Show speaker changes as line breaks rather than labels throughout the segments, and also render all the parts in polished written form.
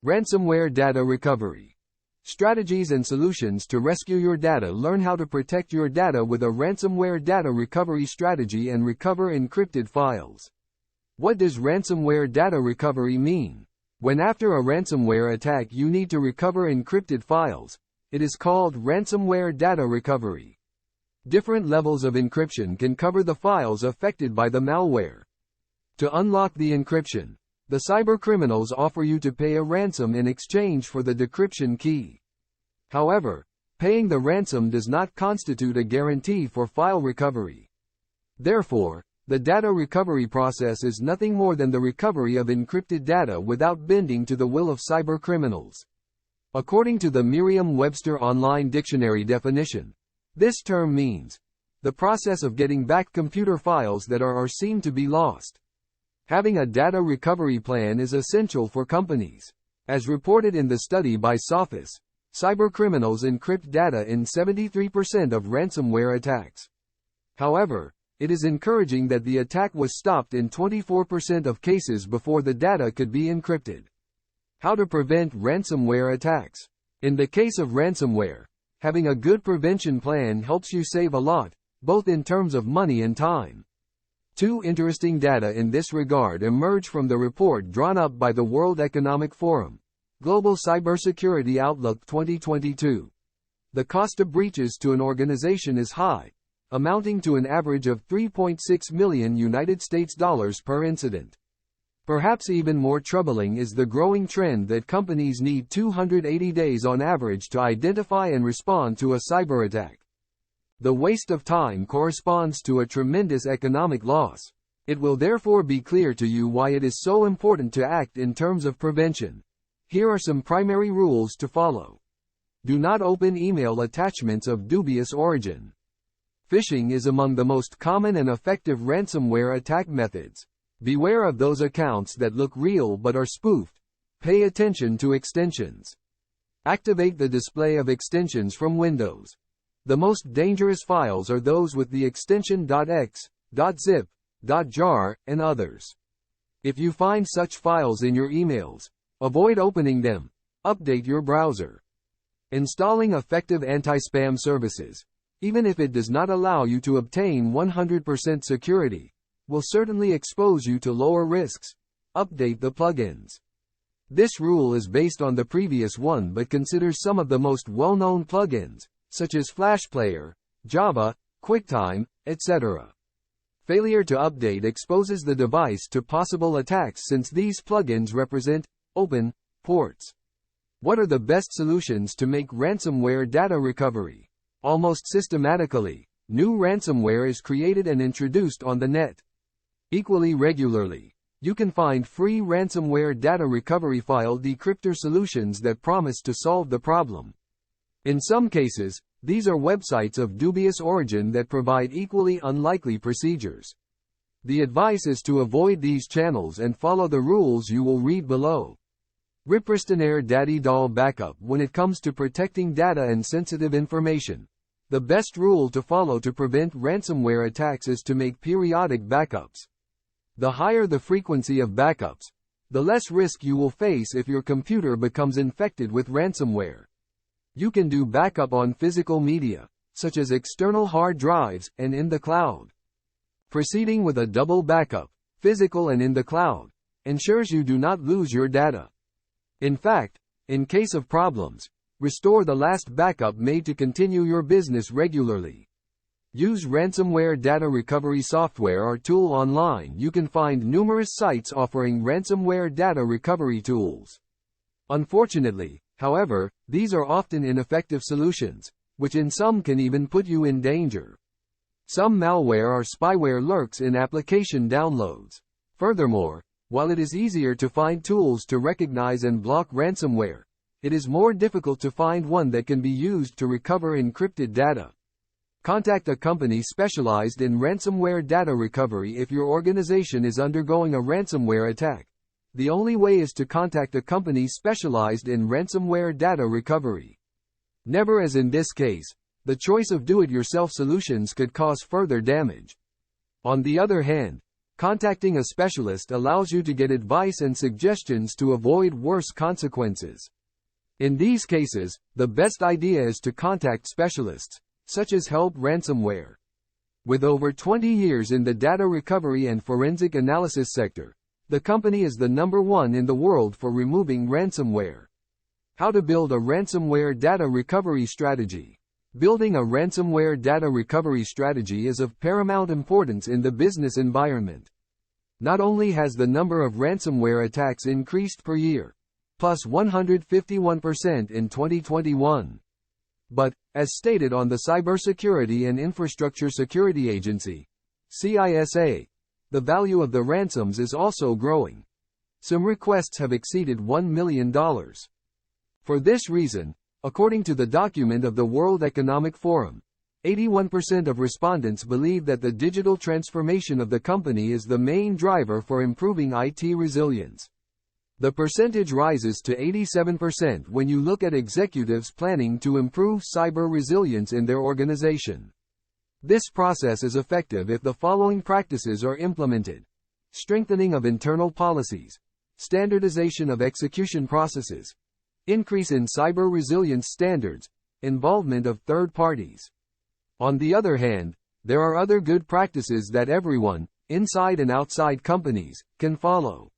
Ransomware data recovery. Strategies and solutions to rescue your data. Learn how to protect your data with a ransomware data recovery strategy and recover encrypted files. What does ransomware data recovery mean? When after a ransomware attack you need to recover encrypted files, it is called ransomware data recovery. Different levels of encryption can cover the files affected by the malware. To unlock the encryption, the cybercriminals offer you to pay a ransom in exchange for the decryption key. However, paying the ransom does not constitute a guarantee for file recovery. Therefore, the data recovery process is nothing more than the recovery of encrypted data without bending to the will of cybercriminals. According to the Merriam-Webster Online Dictionary definition, this term means the process of getting back computer files that are or seem to be lost. Having a data recovery plan is essential for companies. As reported in the study by Sophos, cybercriminals encrypt data in 73% of ransomware attacks. However, it is encouraging that the attack was stopped in 24% of cases before the data could be encrypted. How to prevent ransomware attacks? In the case of ransomware, having a good prevention plan helps you save a lot, both in terms of money and time. Two interesting data in this regard emerge from the report drawn up by the World Economic Forum, Global Cybersecurity Outlook 2022. The cost of breaches to an organization is high, amounting to an average of $3.6 million per incident. Perhaps even more troubling is the growing trend that companies need 280 days on average to identify and respond to a cyber attack. The waste of time corresponds to a tremendous economic loss. It will therefore be clear to you why it is so important to act in terms of prevention. Here are some primary rules to follow. Do not open email attachments of dubious origin. Phishing is among the most common and effective ransomware attack methods. Beware of those accounts that look real but are spoofed. Pay attention to extensions. Activate the display of extensions from Windows. The most dangerous files are those with the extension .x, .zip, .jar, and others. If you find such files in your emails, avoid opening them. Update your browser. Installing effective anti-spam services, even if it does not allow you to obtain 100% security, will certainly expose you to lower risks. Update the plugins. This rule is based on the previous one but considers some of the most well-known plugins, such as FlashPlayer, Java, QuickTime, etc. Failure to update exposes the device to possible attacks since these plugins represent open ports. What are the best solutions to make ransomware data recovery? Almost systematically, new ransomware is created and introduced on the net. Equally regularly, you can find free ransomware data recovery file decryptor solutions that promise to solve the problem. In some cases, these are websites of dubious origin that provide equally unlikely procedures. The advice is to avoid these channels and follow the rules you will read below. Repristinaire Daddy Doll Backup. When it comes to protecting data and sensitive information, the best rule to follow to prevent ransomware attacks is to make periodic backups. The higher the frequency of backups, the less risk you will face if your computer becomes infected with ransomware. You can do backup on physical media, such as external hard drives, and in the cloud. Proceeding with a double backup, physical and in the cloud, ensures you do not lose your data. In fact, in case of problems, restore the last backup made to continue your business regularly. Use ransomware data recovery software or tool online. You can find numerous sites offering ransomware data recovery tools. Unfortunately, however, these are often ineffective solutions, which in some can even put you in danger. Some malware or spyware lurks in application downloads. Furthermore, while it is easier to find tools to recognize and block ransomware, it is more difficult to find one that can be used to recover encrypted data. Contact a company specialized in ransomware data recovery if your organization is undergoing a ransomware attack. The only way is to contact a company specialized in ransomware data recovery. Never as in this case, the choice of do-it-yourself solutions could cause further damage. On the other hand, Contacting a specialist allows you to get advice and suggestions to avoid worse consequences. In these cases, the best idea is to contact specialists, such as HelpRansomware. With over 20 years in the data recovery and forensic analysis sector, the company is the #1 in the world for removing ransomware. How to build a ransomware data recovery strategy. Building a ransomware data recovery strategy is of paramount importance in the business environment. Not only has the number of ransomware attacks increased per year, plus 151% in 2021. But, as stated on the Cybersecurity and Infrastructure Security Agency, CISA, the value of the ransoms is also growing. Some requests have exceeded $1 million. For this reason, according to the document of the World Economic Forum, 81% of respondents believe that the digital transformation of the company is the main driver for improving IT resilience. The percentage rises to 87% when you look at executives planning to improve cyber resilience in their organization. This process is effective if the following practices are implemented: strengthening of internal policies, standardization of execution processes, increase in cyber resilience standards, involvement of third parties. On the other hand, there are other good practices that everyone, inside and outside companies, can follow.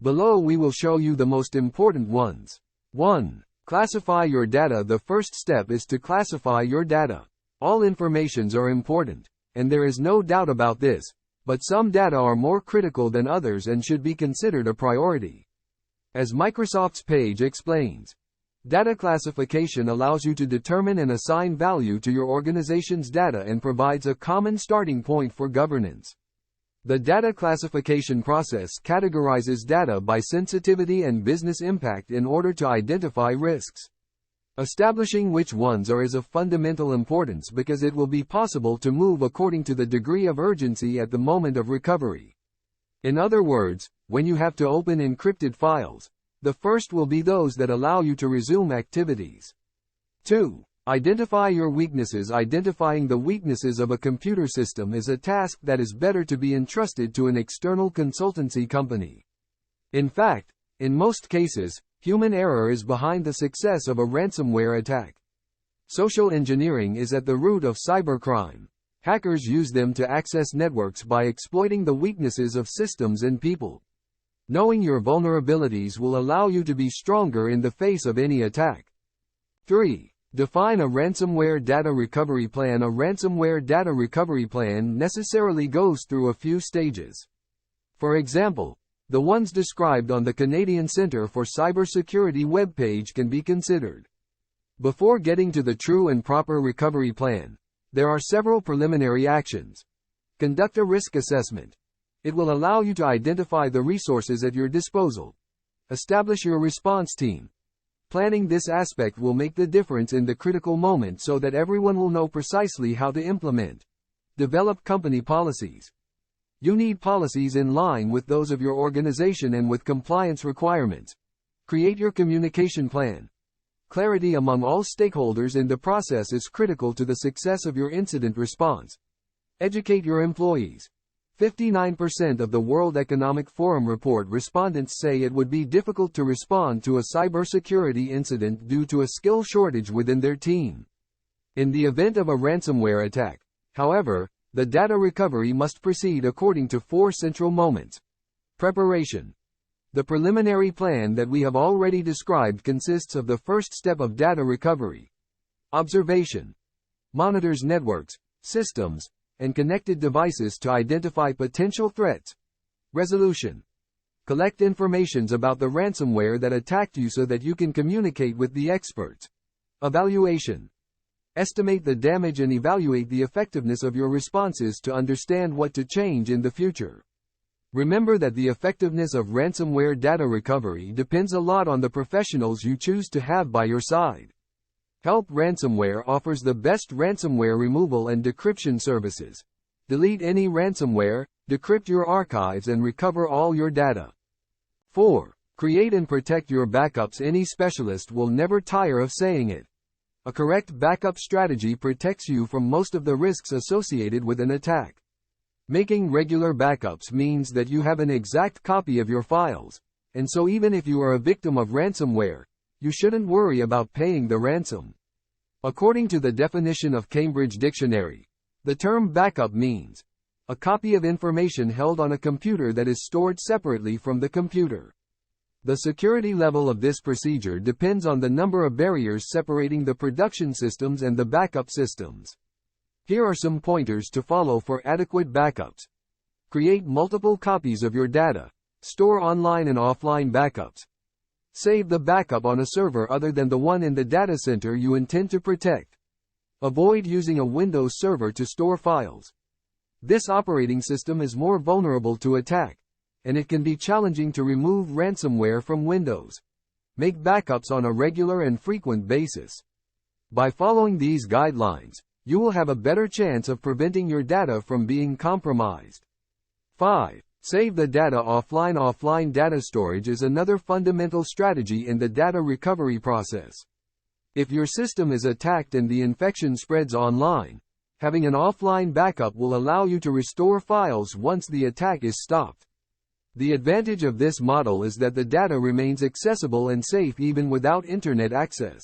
Below we will show you the most important ones. 1. Classify your data. The first step is to classify your data. All informations are important, and there is no doubt about this, but some data are more critical than others and should be considered a priority. As Microsoft's page explains, data classification allows you to determine and assign value to your organization's data and provides a common starting point for governance. The data classification process categorizes data by sensitivity and business impact in order to identify risks. Establishing which ones are is of fundamental importance because it will be possible to move according to the degree of urgency at the moment of recovery. In other words, when you have to open encrypted files, the first will be those that allow you to resume activities. 2. Identify your weaknesses. Identifying the weaknesses of a computer system is a task that is better to be entrusted to an external consultancy company. In fact, in most cases, human error is behind the success of a ransomware attack. Social engineering is at the root of cybercrime. Hackers use them to access networks by exploiting the weaknesses of systems and people. Knowing your vulnerabilities will allow you to be stronger in the face of any attack. 3. Define a ransomware data recovery plan. A ransomware data recovery plan necessarily goes through a few stages. For example, the ones described on the Canadian Centre for Cybersecurity webpage can be considered. Before getting to the true and proper recovery plan, there are several preliminary actions. Conduct a risk assessment. It will allow you to identify the resources at your disposal. Establish your response team. Planning this aspect will make the difference in the critical moment so that everyone will know precisely how to implement. Develop company policies. You need policies in line with those of your organization and with compliance requirements. Create your communication plan. Clarity among all stakeholders in the process is critical to the success of your incident response. Educate your employees. 59% of the World Economic Forum report respondents say it would be difficult to respond to a cybersecurity incident due to a skill shortage within their team. In the event of a ransomware attack, however, the data recovery must proceed according to 4 central moments. Preparation. The preliminary plan that we have already described consists of the first step of data recovery. Observation. Monitors networks, systems, and connected devices to identify potential threats. Resolution. Collect information about the ransomware that attacked you so that you can communicate with the experts. Evaluation. Estimate the damage and evaluate the effectiveness of your responses to understand what to change in the future. Remember that the effectiveness of ransomware data recovery depends a lot on the professionals you choose to have by your side. HelpRansomware offers the best ransomware removal and decryption services. Delete any ransomware, decrypt your archives and recover all your data. 4. Create and protect your backups. Any specialist will never tire of saying it. A correct backup strategy protects you from most of the risks associated with an attack. Making regular backups means that you have an exact copy of your files, and so even if you are a victim of ransomware, you shouldn't worry about paying the ransom. According to the definition of Cambridge Dictionary, the term backup means a copy of information held on a computer that is stored separately from the computer. The security level of this procedure depends on the number of barriers separating the production systems and the backup systems. Here are some pointers to follow for adequate backups. Create multiple copies of your data. Store online and offline backups. Save the backup on a server other than the one in the data center you intend to protect. Avoid using a Windows server to store files. This operating system is more vulnerable to attack, and it can be challenging to remove ransomware from Windows. Make backups on a regular and frequent basis. By following these guidelines, you will have a better chance of preventing your data from being compromised. 5. Save the data offline. Offline data storage is another fundamental strategy in the data recovery process. If your system is attacked and the infection spreads online, having an offline backup will allow you to restore files once the attack is stopped. The advantage of this model is that the data remains accessible and safe even without internet access.